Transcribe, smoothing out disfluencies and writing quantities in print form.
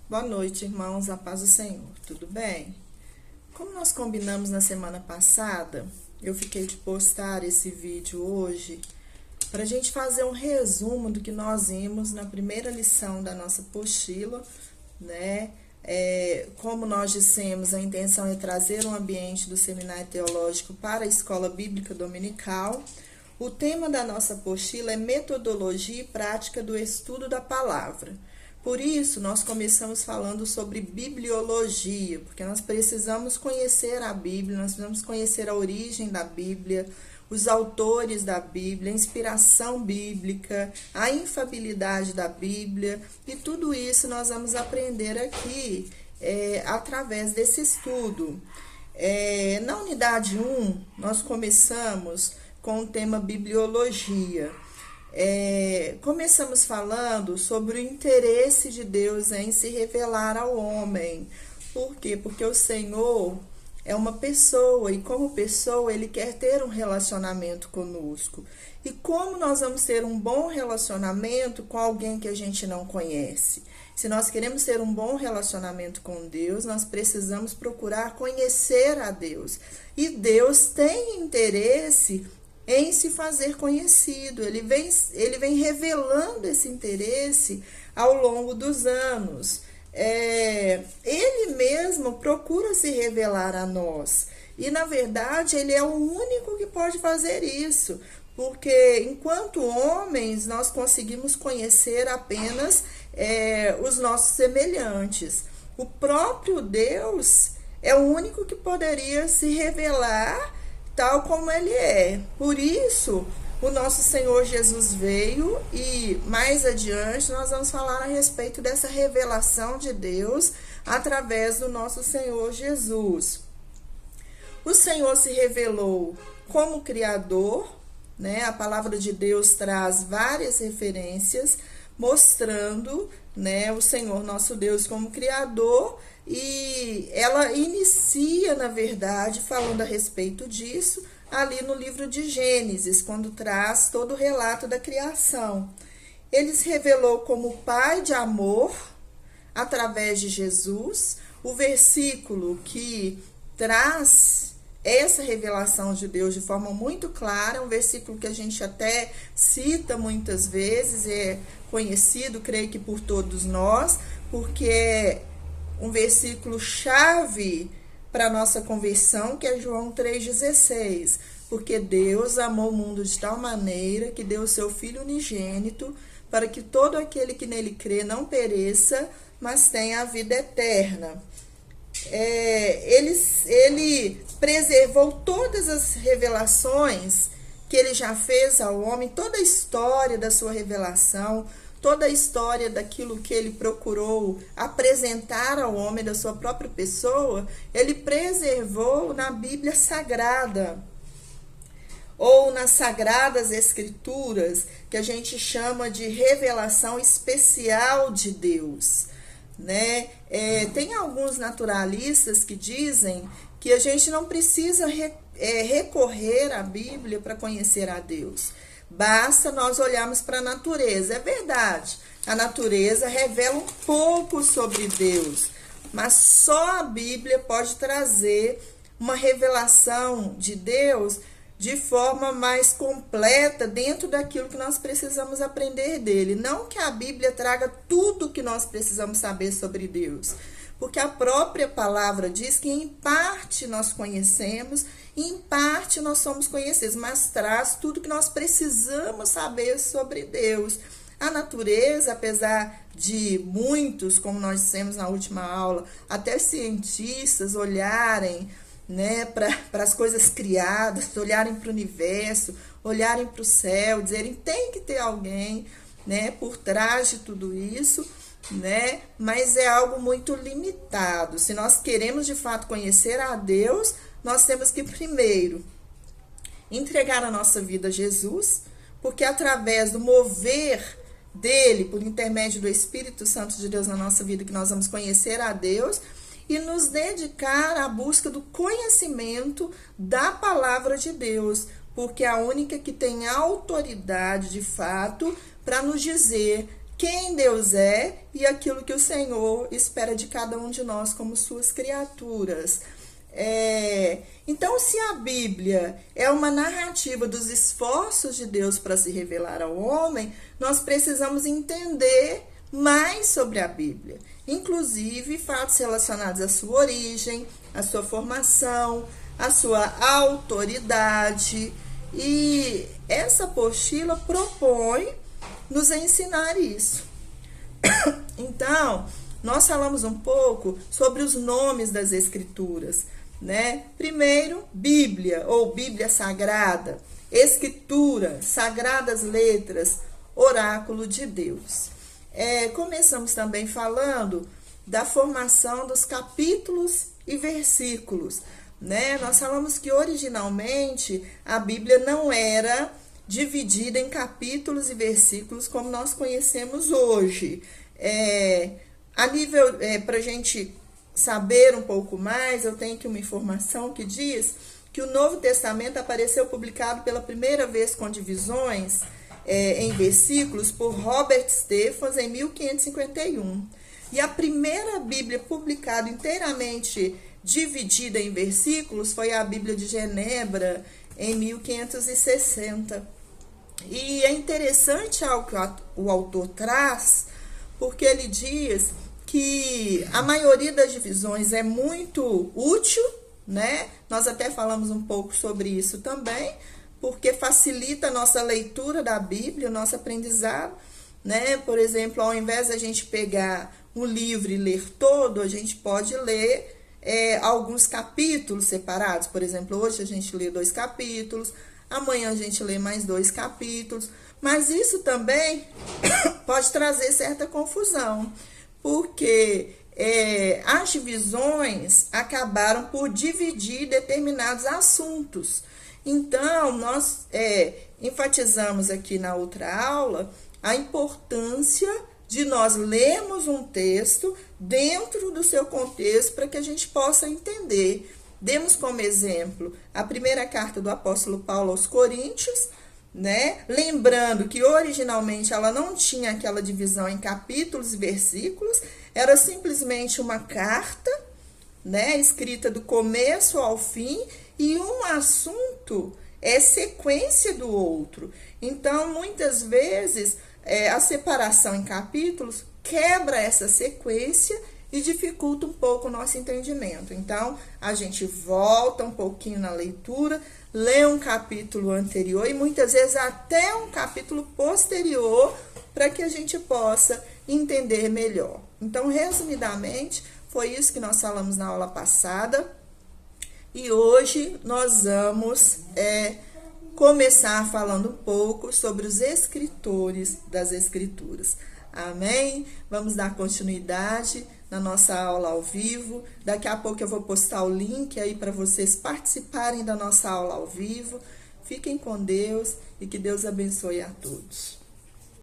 Boa noite, irmãos, a paz do Senhor, tudo bem? Como nós combinamos na semana passada, eu fiquei de postar esse vídeo hoje para a gente fazer um resumo do que nós vimos na primeira lição da nossa apostila, né? Como nós dissemos, a intenção é trazer um ambiente do seminário teológico para a escola bíblica dominical. O tema da nossa apostila é metodologia e prática do estudo da palavra. Por isso, nós começamos falando sobre bibliologia, porque nós precisamos conhecer a Bíblia, nós precisamos conhecer a origem da Bíblia, os autores da Bíblia, a inspiração bíblica, a infabilidade da Bíblia, e tudo isso nós vamos aprender aqui através desse estudo. Na unidade 1, nós começamos com o tema bibliologia. Começamos falando sobre o interesse de Deus em se revelar ao homem. Por quê? Porque o Senhor é uma pessoa e como pessoa ele quer ter um relacionamento conosco. E como nós vamos ter um bom relacionamento com alguém que a gente não conhece? Se nós queremos ter um bom relacionamento com Deus, nós precisamos procurar conhecer a Deus. E Deus tem interesse em se fazer conhecido. Ele vem revelando esse interesse ao longo dos anos. Ele mesmo procura se revelar a nós. E, na verdade, ele é o único que pode fazer isso. Porque, enquanto homens, nós conseguimos conhecer apenas os nossos semelhantes. O próprio Deus é o único que poderia se revelar tal como ele é. Por isso, o nosso Senhor Jesus veio e mais adiante nós vamos falar a respeito dessa revelação de Deus através do nosso Senhor Jesus. O Senhor se revelou como Criador, né? A palavra de Deus traz várias referências mostrando, né, o Senhor nosso Deus como Criador, e ela inicia, na verdade, falando a respeito disso, ali no livro de Gênesis, quando traz todo o relato da criação. Ele se revelou como Pai de amor, através de Jesus. O versículo que traz essa revelação de Deus de forma muito clara, um versículo que a gente até cita muitas vezes, é conhecido, creio que por todos nós, porque é um versículo chave para a nossa conversão, que é João 3,16. Porque Deus amou o mundo de tal maneira que deu o seu Filho unigênito para que todo aquele que nele crê não pereça, mas tenha a vida eterna. Ele preservou todas as revelações que ele já fez ao homem, toda a história da sua revelação, toda a história daquilo que ele procurou apresentar ao homem da sua própria pessoa, ele preservou na Bíblia Sagrada, ou nas Sagradas Escrituras, que a gente chama de revelação especial de Deus, né? Tem alguns naturalistas que dizem que a gente não precisa recorrer à Bíblia para conhecer a Deus. Basta nós olharmos para a natureza. É verdade, a natureza revela um pouco sobre Deus, mas só a Bíblia pode trazer uma revelação de Deus de forma mais completa dentro daquilo que nós precisamos aprender dele. Não que a Bíblia traga tudo que nós precisamos saber sobre Deus, porque a própria palavra diz que em parte nós conhecemos e em parte nós somos conhecidos, mas traz tudo que nós precisamos saber sobre Deus. A natureza, apesar de muitos, como nós dissemos na última aula, até cientistas olharem, né, para as coisas criadas, olharem para o universo, olharem para o céu, dizerem tem que ter alguém, né, por trás de tudo isso, né, mas é algo muito limitado. Se nós queremos de fato conhecer a Deus, nós temos que primeiro entregar a nossa vida a Jesus, porque através do mover dele, por intermédio do Espírito Santo de Deus na nossa vida, que nós vamos conhecer a Deus e nos dedicar à busca do conhecimento da palavra de Deus, porque é a única que tem autoridade de fato para nos dizer quem Deus é e aquilo que o Senhor espera de cada um de nós como suas criaturas. Então, se a Bíblia é uma narrativa dos esforços de Deus para se revelar ao homem, nós precisamos entender mais sobre a Bíblia, inclusive fatos relacionados à sua origem, à sua formação, à sua autoridade. E essa apostila propõe nos ensinar isso. Então, nós falamos um pouco sobre os nomes das Escrituras, né? Primeiro, Bíblia ou Bíblia Sagrada, Escritura, Sagradas Letras, Oráculo de Deus. Começamos também falando da formação dos capítulos e versículos, né? Nós falamos que originalmente a Bíblia não era dividida em capítulos e versículos como nós conhecemos hoje. A nível, para a gente saber um pouco mais, eu tenho aqui uma informação que diz que o Novo Testamento apareceu publicado pela primeira vez com divisões em versículos por Robert Stephens em 1551. E a primeira Bíblia publicada inteiramente dividida em versículos foi a Bíblia de Genebra em 1560. E é interessante algo que o autor traz, porque ele diz que a maioria das divisões é muito útil, né? Nós até falamos um pouco sobre isso também, porque facilita a nossa leitura da Bíblia, o nosso aprendizado, né? Por exemplo, ao invés da gente pegar um livro e ler todo, a gente pode ler alguns capítulos separados. Por exemplo, hoje a gente lê 2 capítulos, amanhã a gente lê mais 2 capítulos, mas isso também pode trazer certa confusão, porque as divisões acabaram por dividir determinados assuntos. Então, nós enfatizamos aqui na outra aula a importância de nós lermos um texto dentro do seu contexto para que a gente possa entender. Demos como exemplo a primeira carta do apóstolo Paulo aos Coríntios, né? Lembrando que originalmente ela não tinha aquela divisão em capítulos e versículos, era simplesmente uma carta, né? Escrita do começo ao fim, e um assunto é sequência do outro. Então, muitas vezes, a separação em capítulos quebra essa sequência e dificulta um pouco o nosso entendimento. Então, a gente volta um pouquinho na leitura, lê um capítulo anterior e muitas vezes até um capítulo posterior para que a gente possa entender melhor. Então, resumidamente, foi isso que nós falamos na aula passada. E hoje nós vamos começar falando um pouco sobre os escritores das Escrituras. Amém? Vamos dar continuidade na nossa aula ao vivo. Daqui a pouco eu vou postar o link aí para vocês participarem da nossa aula ao vivo. Fiquem com Deus e que Deus abençoe a todos.